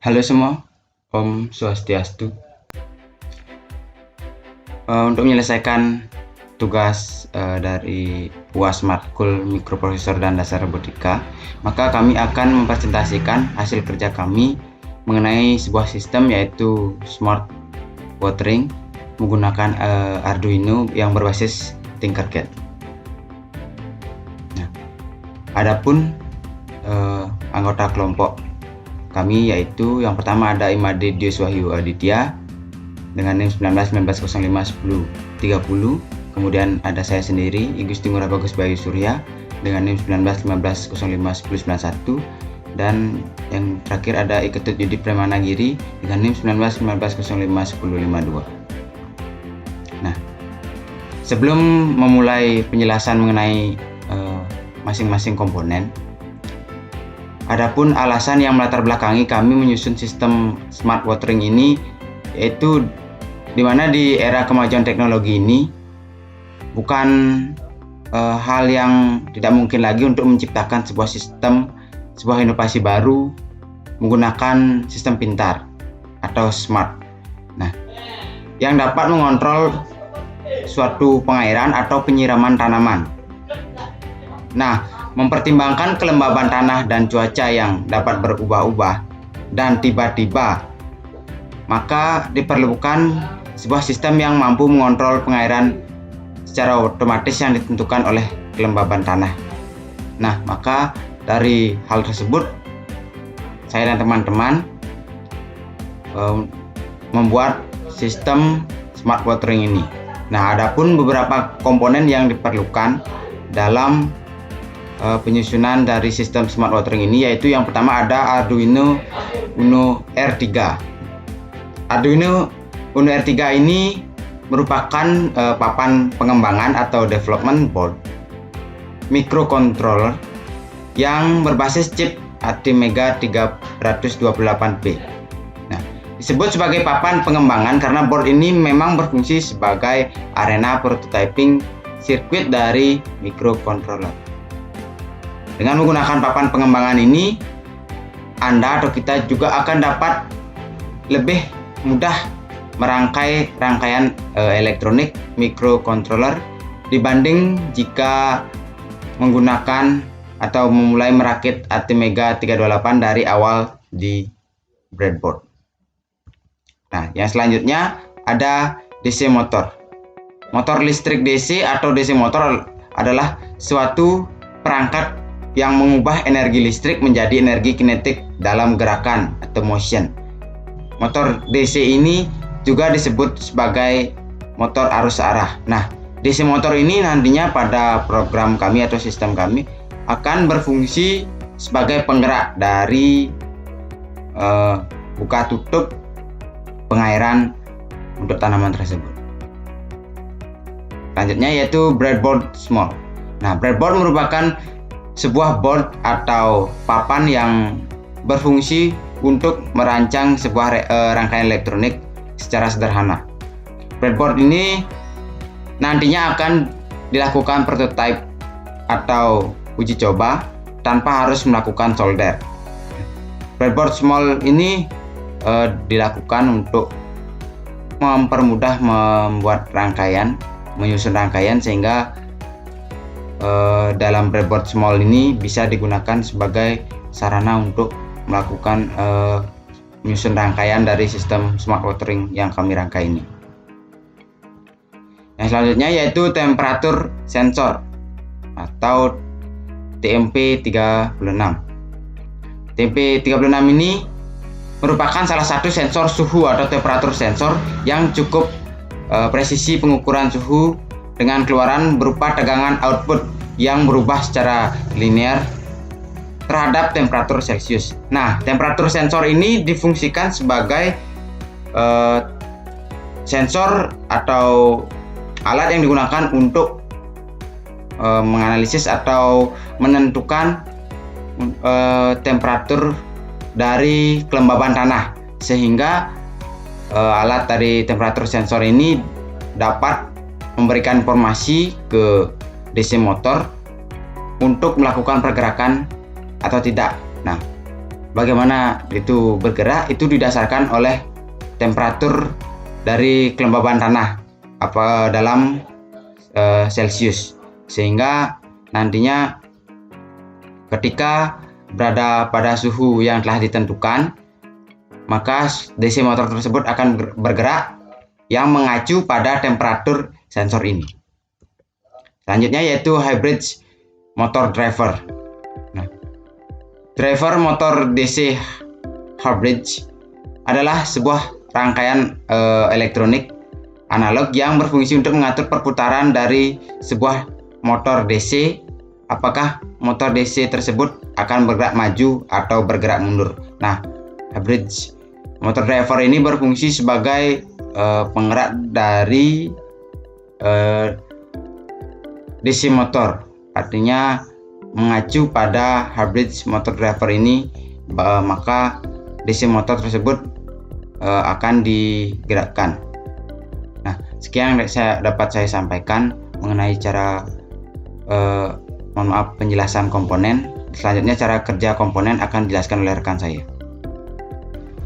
Halo semua, Om Swastiastu. Untuk menyelesaikan tugas dari UAS Matkul Mikroprosesor dan Dasar Robotika, maka kami akan mempresentasikan hasil kerja kami mengenai sebuah sistem yaitu Smart Watering menggunakan Arduino yang berbasis Tinkercad. Nah, adapun anggota kelompok kami yaitu yang pertama ada Imade Dios Wahyu Aditya dengan NIM 19 1905 10 30. Kemudian ada saya sendiri Igusti Ngurah Bagus Bayu Surya dengan NIM 19 15 05 10 91, dan yang terakhir ada Iketut Yudi Premanagiri dengan NIM 19 19 05 10 52. Nah, sebelum memulai penjelasan mengenai masing-masing komponen, adapun alasan yang melatar belakangi kami menyusun sistem Smart Watering ini, yaitu dimana di era kemajuan teknologi ini bukan hal yang tidak mungkin lagi untuk menciptakan sebuah sistem, sebuah inovasi baru menggunakan sistem pintar atau smart. Nah, yang dapat mengontrol suatu pengairan atau penyiraman tanaman. Nah, mempertimbangkan kelembaban tanah dan cuaca yang dapat berubah-ubah dan tiba-tiba, maka diperlukan sebuah sistem yang mampu mengontrol pengairan secara otomatis yang ditentukan oleh kelembaban tanah. Nah, maka dari hal tersebut saya dan teman-teman membuat sistem Smart Watering ini. Nah, adapun beberapa komponen yang diperlukan dalam penyusunan dari sistem Smart Watering ini, yaitu yang pertama ada Arduino Uno R3. Arduino Uno R3 ini merupakan papan pengembangan atau development board microcontroller yang berbasis chip ATmega 328P. Nah, disebut sebagai papan pengembangan karena board ini memang berfungsi sebagai arena prototyping sirkuit dari microcontroller. Dengan menggunakan papan pengembangan ini, Anda atau kita juga akan dapat lebih mudah merangkai rangkaian elektronik microcontroller dibanding jika menggunakan atau memulai merakit ATmega 328 dari awal di breadboard. Nah, yang selanjutnya ada DC motor. Motor listrik DC atau DC motor adalah suatu perangkat yang mengubah energi listrik menjadi energi kinetik dalam gerakan atau motion. Motor DC ini juga disebut sebagai motor arus arah. Nah, DC motor ini nantinya pada program kami atau sistem kami akan berfungsi sebagai penggerak dari buka tutup pengairan untuk tanaman tersebut. Selanjutnya yaitu breadboard small. Nah, breadboard merupakan sebuah board atau papan yang berfungsi untuk merancang sebuah rangkaian elektronik secara sederhana. Breadboard ini nantinya akan dilakukan prototype atau uji coba tanpa harus melakukan solder. Breadboard small ini dilakukan untuk mempermudah membuat rangkaian, menyusun rangkaian, sehingga dalam breadboard small ini bisa digunakan sebagai sarana untuk melakukan menyusun rangkaian dari sistem Smart Watering yang kami rangkai ini. Yang selanjutnya yaitu temperatur sensor atau TMP36. TMP36 ini merupakan salah satu sensor suhu atau temperatur sensor yang cukup presisi pengukuran suhu dengan keluaran berupa tegangan output yang berubah secara linear terhadap temperatur Celcius. Nah, temperatur sensor ini difungsikan sebagai sensor atau alat yang digunakan untuk menganalisis atau menentukan temperatur dari kelembaban tanah, sehingga alat dari temperatur sensor ini dapat memberikan informasi ke DC motor untuk melakukan pergerakan atau tidak. Nah, bagaimana itu bergerak itu didasarkan oleh temperatur dari kelembaban tanah dalam Celcius, sehingga nantinya ketika berada pada suhu yang telah ditentukan, maka DC motor tersebut akan bergerak yang mengacu pada temperatur sensor ini. Selanjutnya yaitu hybrid motor driver. Nah, driver motor DC hybrid adalah sebuah rangkaian elektronik analog yang berfungsi untuk mengatur perputaran dari sebuah motor DC, apakah motor DC tersebut akan bergerak maju atau bergerak mundur. Nah, hybrid motor driver ini berfungsi sebagai penggerak dari DC motor, artinya mengacu pada hybrid motor driver ini, maka DC motor tersebut akan digerakkan. Nah, sekian yang dapat saya sampaikan mengenai cara penjelasan komponen. Selanjutnya cara kerja komponen akan dijelaskan oleh rekan saya.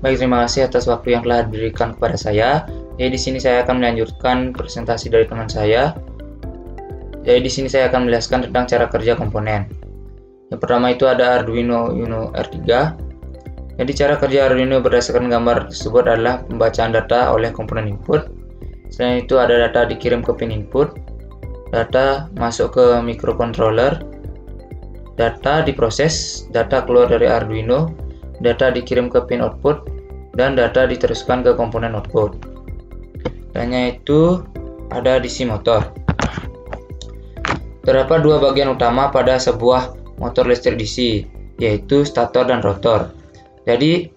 Baik, terima kasih atas waktu yang telah diberikan kepada saya. Jadi di sini saya akan melanjutkan presentasi dari teman saya. Jadi di sini saya akan menjelaskan tentang cara kerja komponen. Yang pertama itu ada Arduino Uno R3. Jadi cara kerja Arduino berdasarkan gambar tersebut adalah pembacaan data oleh komponen input. Selain itu ada data dikirim ke pin input, data masuk ke microcontroller, data diproses, data keluar dari Arduino, data dikirim ke pin output, dan data diteruskan ke komponen output. Dannya itu ada DC motor. Terdapat dua bagian utama pada sebuah motor listrik DC, yaitu stator dan rotor. Jadi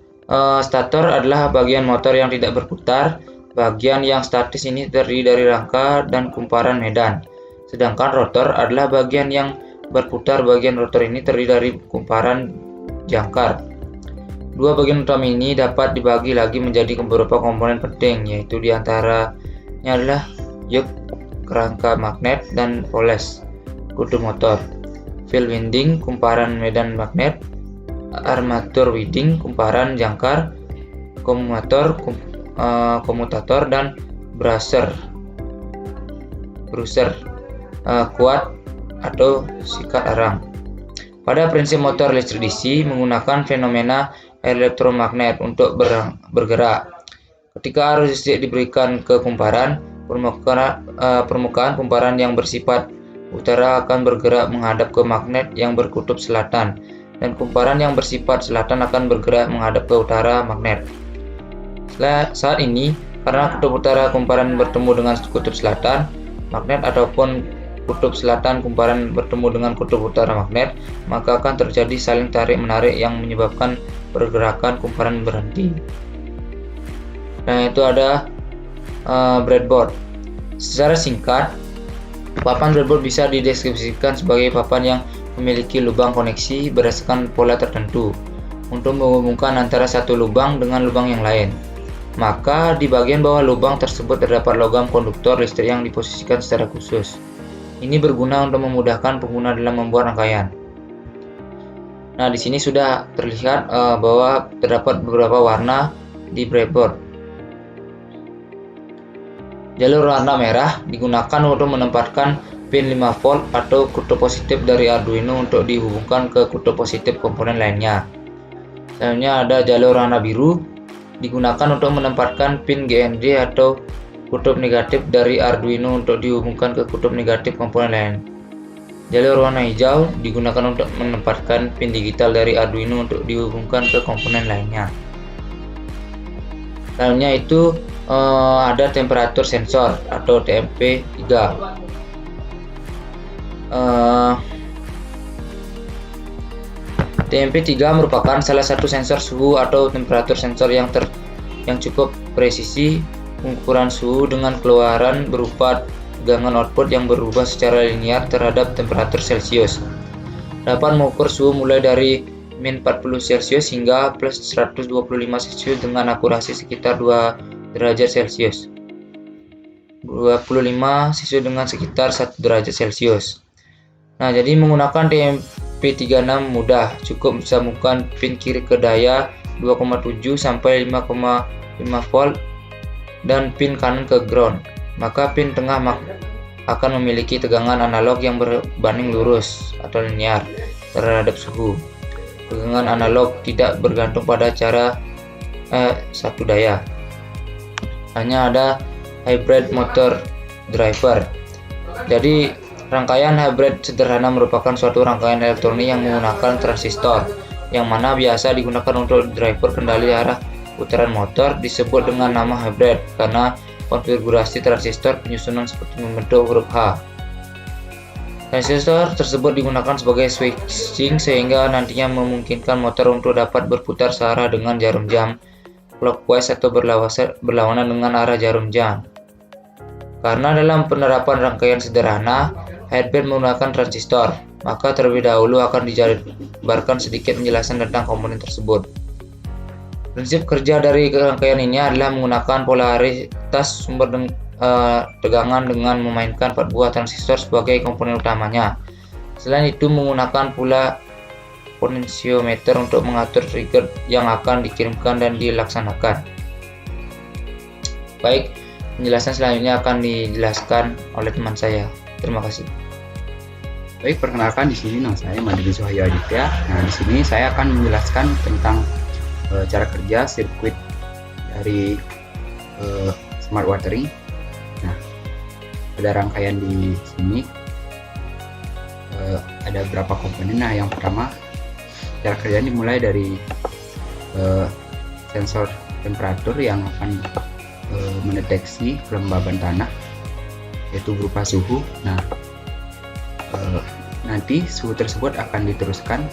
stator adalah bagian motor yang tidak berputar. Bagian yang statis ini terdiri dari rangka dan kumparan medan. Sedangkan rotor adalah bagian yang berputar. Bagian rotor ini terdiri dari kumparan jangkar. Dua bagian utama ini dapat dibagi lagi menjadi beberapa komponen penting, yaitu diantaranya adalah yoke, kerangka magnet, dan poles, kutu motor, field winding, kumparan medan magnet, armatur winding, kumparan jangkar, komutator, dan brusher, kuat atau sikat arang. Pada prinsip motor listrik DC menggunakan fenomena elektromagnet untuk bergerak. Ketika arus listrik diberikan ke kumparan, permukaan kumparan yang bersifat utara akan bergerak menghadap ke magnet yang berkutub selatan, dan kumparan yang bersifat selatan akan bergerak menghadap ke utara magnet. Saat ini, karena kutub utara kumparan bertemu dengan kutub selatan magnet ataupun kutub selatan kumparan bertemu dengan kutub utara magnet, maka akan terjadi saling tarik-menarik yang menyebabkan pergerakan kumparan berhenti. Nah, itu ada breadboard. Secara singkat, papan breadboard bisa dideskripsikan sebagai papan yang memiliki lubang koneksi berdasarkan pola tertentu untuk menghubungkan antara satu lubang dengan lubang yang lain. Maka di bagian bawah lubang tersebut terdapat logam konduktor listrik yang diposisikan secara khusus. Ini berguna untuk memudahkan pengguna dalam membuat rangkaian. Nah, di sini sudah terlihat bahwa terdapat beberapa warna di breadboard. Jalur warna merah digunakan untuk menempatkan pin 5 volt atau kutub positif dari Arduino untuk dihubungkan ke kutub positif komponen lainnya. Selanjutnya ada jalur warna biru digunakan untuk menempatkan pin GND atau kutub negatif dari Arduino untuk dihubungkan ke kutub negatif komponen lain. Jalur warna hijau digunakan untuk menempatkan pin digital dari Arduino untuk dihubungkan ke komponen lainnya. Selanjutnya itu ada temperatur sensor atau TMP3. TMP3 merupakan salah satu sensor suhu atau temperatur sensor yang cukup presisi. Ukuran suhu dengan keluaran berupa tegangan output yang berubah secara linear terhadap temperatur Celcius. Dapat mengukur suhu mulai dari min 40 Celcius hingga plus 125 Celcius dengan akurasi sekitar 2 derajat Celcius. 25 Celcius dengan sekitar 1 derajat Celcius. Nah, jadi menggunakan TMP SP36 mudah, cukup sambungkan pin kiri ke daya 2,7 sampai 5,5 volt dan pin kanan ke ground. Maka pin tengah akan memiliki tegangan analog yang berbanding lurus atau linear terhadap suhu. Tegangan analog tidak bergantung pada cara satu daya. Hanya ada hybrid motor driver. Jadi rangkaian hybrid sederhana merupakan suatu rangkaian elektronik yang menggunakan transistor, yang mana biasa digunakan untuk driver kendali arah putaran motor. Disebut dengan nama hybrid karena konfigurasi transistor penyusunan seperti membentuk huruf H. Transistor tersebut digunakan sebagai switching sehingga nantinya memungkinkan motor untuk dapat berputar searah dengan jarum jam clockwise atau berlawanan dengan arah jarum jam. Karena dalam penerapan rangkaian sederhana, hybrid menggunakan transistor, maka terlebih dahulu akan dijabarkan sedikit penjelasan tentang komponen tersebut. Prinsip kerja dari rangkaian ini adalah menggunakan polaritas sumber tegangan dengan memainkan 4 buah transistor sebagai komponen utamanya. Selain itu, menggunakan pula potensiometer untuk mengatur trigger yang akan dikirimkan dan dilaksanakan. Baik, penjelasan selanjutnya akan dijelaskan oleh teman saya. Terima kasih. Baik, perkenalkan di sini nama saya Mandiri Suhaya Aditya. Nah, di sini saya akan menjelaskan tentang cara kerja sirkuit dari smart watering. Nah, pada rangkaian di sini ada beberapa komponen. Nah, yang pertama, cara kerjanya dimulai dari sensor temperatur yang akan mendeteksi kelembaban tanah, yaitu berupa suhu. Nah, nanti suhu tersebut akan diteruskan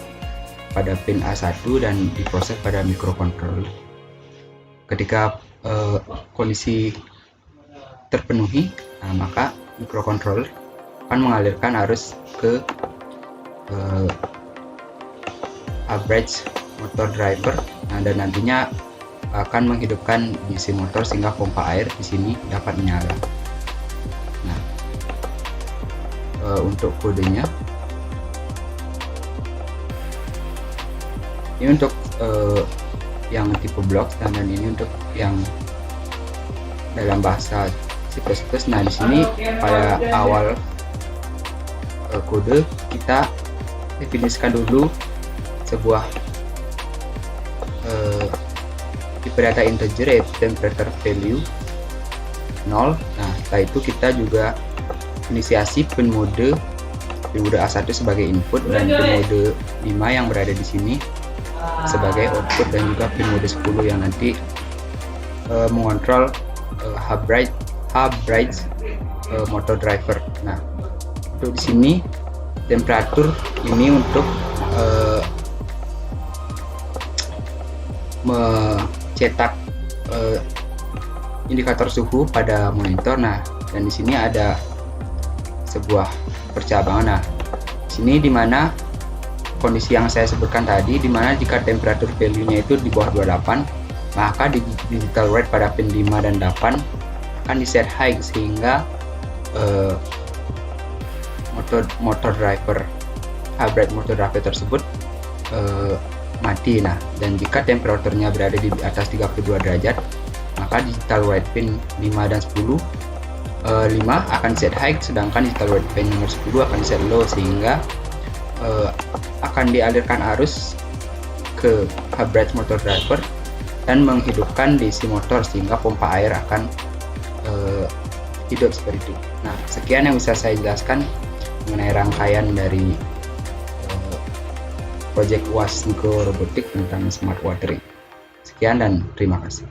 pada pin A1 dan diproses pada microcontroller. Ketika kondisi terpenuhi, maka microcontroller akan mengalirkan arus ke average motor driver, dan nantinya akan menghidupkan DC motor sehingga pompa air di sini dapat menyala. Nah, untuk kodenya ini untuk yang tipe blok, dan ini untuk yang dalam bahasa C++. Nah, di sini pada awal kode kita definisikan dulu sebuah tipe data integer, yaitu temperature value 0. Nah, setelah itu kita juga inisiasi pin mode A1 sebagai input dan pin mode 5 yang berada di sini sebagai output, dan juga pin mode 10 yang nanti mengontrol hybrid motor driver. Nah, untuk di sini temperatur ini untuk mencetak indikator suhu pada monitor. Nah, dan di sini ada sebuah percabangan. Nah, di sini dimana kondisi yang saya sebutkan tadi, dimana jika temperatur value-nya itu di bawah 28, maka di digital rate pada pin 5 dan 8 akan di set high sehingga hybrid motor driver tersebut mati. Nah, dan jika temperaturnya berada di atas 32 derajat, maka digital rate pin 5 dan 10 5 akan set high, sedangkan digital rate pin nomor 10 akan set low, sehingga akan dialirkan arus ke hybrid motor driver dan menghidupkan DC motor sehingga pompa air akan hidup seperti itu. Nah, sekian yang bisa saya jelaskan mengenai rangkaian dari project UAS Mikro Robotik tentang smart watering. Sekian dan terima kasih.